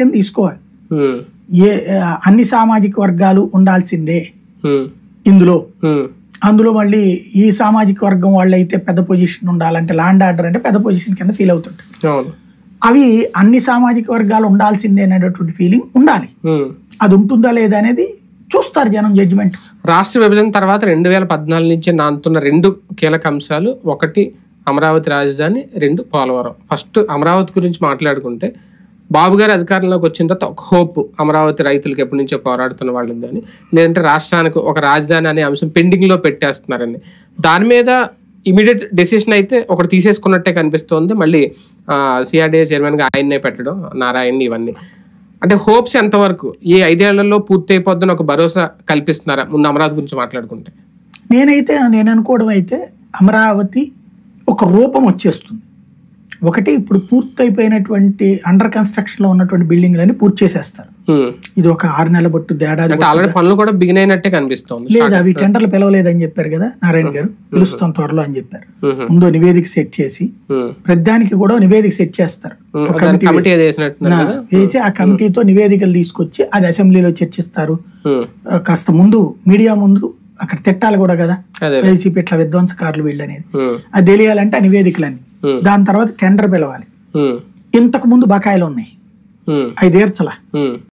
తీసుకోవాలి. ఏ అన్ని సామాజిక వర్గాలు ఉండాల్సిందే ఇందులో. అందులో మళ్ళీ ఈ సామాజిక వర్గం వాళ్ళు అయితే పెద్ద పొజిషన్ ఉండాలంటే ల్యాండ్ ఆర్డర్ అంటే పెద్ద పొజిషన్ కింద ఫీల్ అవుతుంటాయి. అవి అన్ని సామాజిక వర్గాలు ఉండాల్సిందే అనేటటువంటి ఫీలింగ్ ఉండాలి. అది ఉంటుందా లేదా అనేది చూస్తారు జనం జడ్జిమెంట్. రాష్ట్ర విభజన తర్వాత 2014 నుంచి నానుతున్న 2 కీలక అంశాలు, ఒకటి అమరావతి రాజధాని, 2 పోలవరం. ఫస్ట్ అమరావతి గురించి మాట్లాడుకుంటే బాబు గారు అధికారంలోకి వచ్చిన తర్వాత ఒక హోప్, అమరావతి రైతులకు ఎప్పటి నుంచో పోరాడుతున్న వాళ్ళు కానీ, లేదంటే రాష్ట్రానికి ఒక రాజధాని అనే అంశం పెండింగ్లో పెట్టేస్తున్నారండి. దాని మీద ఇమీడియట్ డెసిషన్ అయితే ఒకటి తీసేసుకున్నట్టే కనిపిస్తోంది. మళ్ళీ సిఆర్డీఏ చైర్మన్గా ఆయన్నే పెట్టడం, నారాయణని, ఇవన్నీ అంటే హోప్స్ ఎంతవరకు ఈ 5 ఏళ్లలో పూర్తి అయిపోద్దని ఒక భరోసా కల్పిస్తున్నారా? ముందు అమరావతి గురించి మాట్లాడుకుంటే నేను అనుకోవడం అయితే అమరావతి ఒక రూపం వచ్చేస్తుంది. ఒకటి, ఇప్పుడు పూర్తయిపోయినటువంటి అండర్ కన్స్ట్రక్షన్ లో ఉన్నటువంటి బిల్డింగ్లన్నీ పూర్తి చేసేస్తారు. ఇది ఒక 6 నెలల బట్టు ఏడాది ఆల్రెడీ పనులు కూడా బిగిన్ అయినట్టే కనిపిస్తుంది. లేదు, అవి టెండర్లు పిలవలేదని చెప్పారు కదా నారాయణ గారు, పిలుస్తాం త్వరలో అని చెప్పారు. ముందు నివేదిక సెట్ చేసి ప్రతిదానికి కూడా నివేదిక సెట్ చేస్తారు. వేసి ఆ కమిటీతో నివేదికలు తీసుకొచ్చి అది అసెంబ్లీలో చర్చిస్తారు. కాస్త ముందు మీడియా ముందు అక్కడ తిట్టాలి కూడా కదా, వైసీపీ ఇట్లా విధ్వంసకారులు వీళ్ళు అనేది. అది తెలియాలంటే ఆ నివేదికలన్నీ. దాని తర్వాత టెండర్ పిలవాలి. ఇంతకు ముందు బకాయిలు ఉన్నాయి, 5 ఏర్చలా.